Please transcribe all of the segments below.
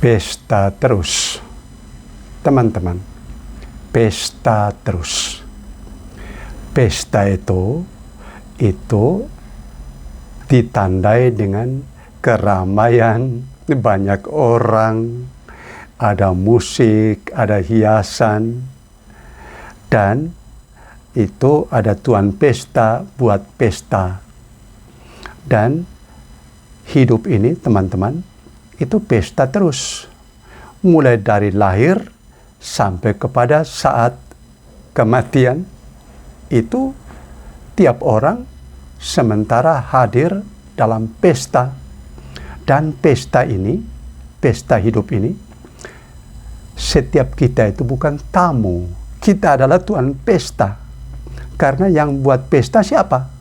Pesta terus. Teman-teman, pesta terus. Pesta itu ditandai dengan keramaian, banyak orang, ada musik, ada hiasan, dan itu ada tuan pesta buat pesta. Dan hidup ini, teman-teman, itu pesta terus. Mulai dari lahir sampai kepada saat kematian, itu tiap orang sementara hadir dalam pesta. Dan pesta ini, pesta hidup ini, setiap kita itu bukan tamu. Kita adalah tuan pesta. Karena yang buat pesta siapa?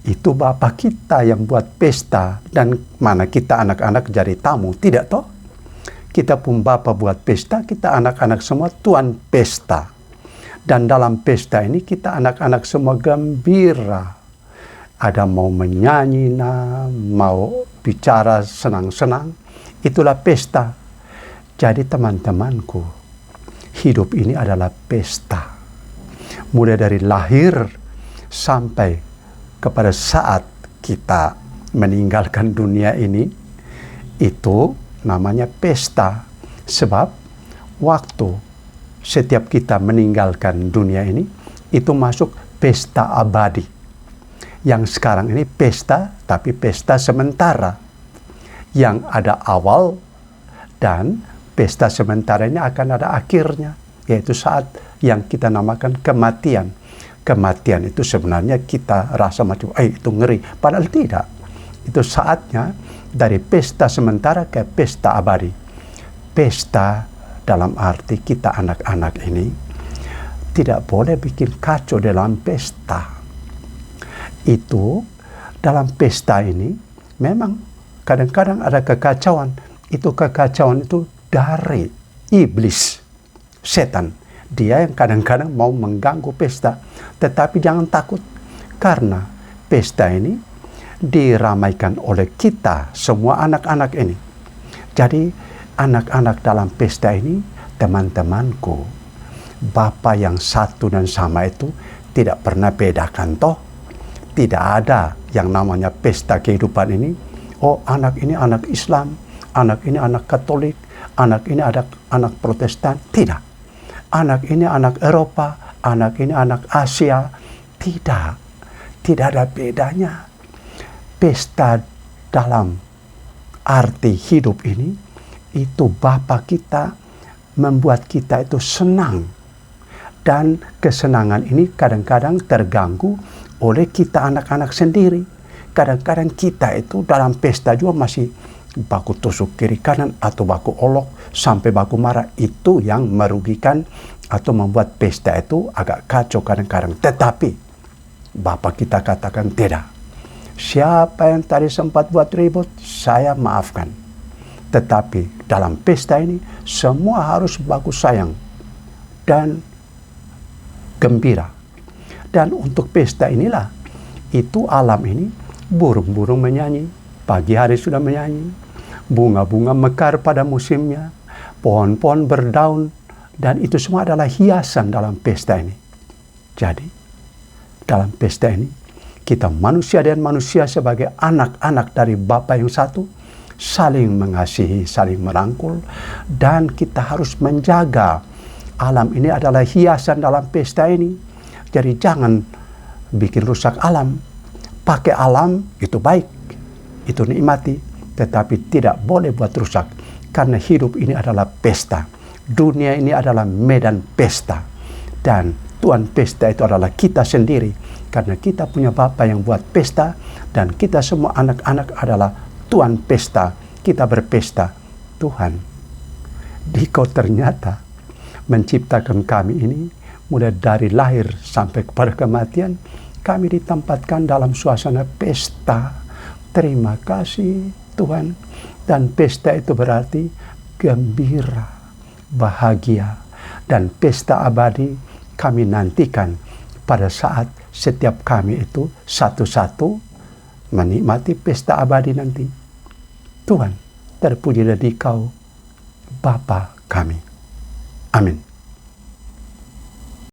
Itu Bapa kita yang buat pesta. Dan mana kita anak-anak jadi tamu, tidak toh? Kita pun Bapa buat pesta, kita anak-anak semua tuan pesta. Dan dalam pesta ini kita anak-anak semua gembira. Ada mau menyanyi, mau bicara senang-senang, itulah pesta. Jadi teman-temanku, hidup ini adalah pesta. Mulai dari lahir sampai kepada saat kita meninggalkan dunia ini, itu namanya pesta. Sebab waktu setiap kita meninggalkan dunia ini, itu masuk pesta abadi. Yang sekarang ini pesta, tapi pesta sementara. Yang ada awal dan pesta sementara ini akan ada akhirnya, yaitu saat yang kita namakan kematian. Kematian itu sebenarnya kita rasa macam, itu ngeri. Padahal tidak. Itu saatnya dari pesta sementara ke pesta abadi. Pesta dalam arti kita anak-anak ini tidak boleh bikin kacau dalam pesta. Itu dalam pesta ini memang kadang-kadang ada kekacauan. Itu kekacauan itu dari iblis, setan. Dia yang kadang-kadang mau mengganggu pesta. Tetapi jangan takut, karena pesta ini diramaikan oleh kita semua anak-anak ini. Jadi anak-anak dalam pesta ini, teman-temanku, Bapa yang satu dan sama itu tidak pernah bedakan toh. Tidak ada yang namanya pesta kehidupan ini. Oh, anak ini anak Islam, anak ini anak Katolik, anak ini anak Protestan. Tidak. Anak ini anak Eropa, anak ini anak Asia. Tidak. Tidak ada bedanya. Pesta dalam arti hidup ini, itu Bapa kita membuat kita itu senang. Dan kesenangan ini kadang-kadang terganggu oleh kita anak-anak sendiri. Kadang-kadang kita itu dalam pesta juga masih baku tusuk kiri kanan atau baku olok sampai baku marah. Itu yang merugikan atau membuat pesta itu agak kacau kadang-kadang. Tetapi Bapak kita katakan tidak. Siapa yang tadi sempat buat ribut, saya maafkan. Tetapi dalam pesta ini semua harus baku sayang dan gembira. Dan untuk pesta inilah, itu alam ini burung-burung menyanyi, pagi hari sudah menyanyi, bunga-bunga mekar pada musimnya, pohon-pohon berdaun, dan itu semua adalah hiasan dalam pesta ini. Jadi, dalam pesta ini, kita manusia dan manusia sebagai anak-anak dari Bapa yang satu, saling mengasihi, saling merangkul, dan kita harus menjaga alam ini adalah hiasan dalam pesta ini. Jadi jangan bikin rusak alam. Pakai alam itu baik, itu nikmati, tetapi tidak boleh buat rusak. Karena hidup ini adalah pesta. Dunia ini adalah medan pesta. Dan tuan pesta itu adalah kita sendiri. Karena kita punya Bapa yang buat pesta, dan kita semua anak-anak adalah tuan pesta. Kita berpesta. Tuhan, Dikau ternyata menciptakan kami ini, mulai dari lahir sampai kepada kematian, kami ditempatkan dalam suasana pesta. Terima kasih Tuhan. Dan pesta itu berarti gembira, bahagia. Dan pesta abadi kami nantikan pada saat setiap kami itu satu-satu menikmati pesta abadi nanti. Tuhan, terpujilah Dikau Bapa kami. Amin.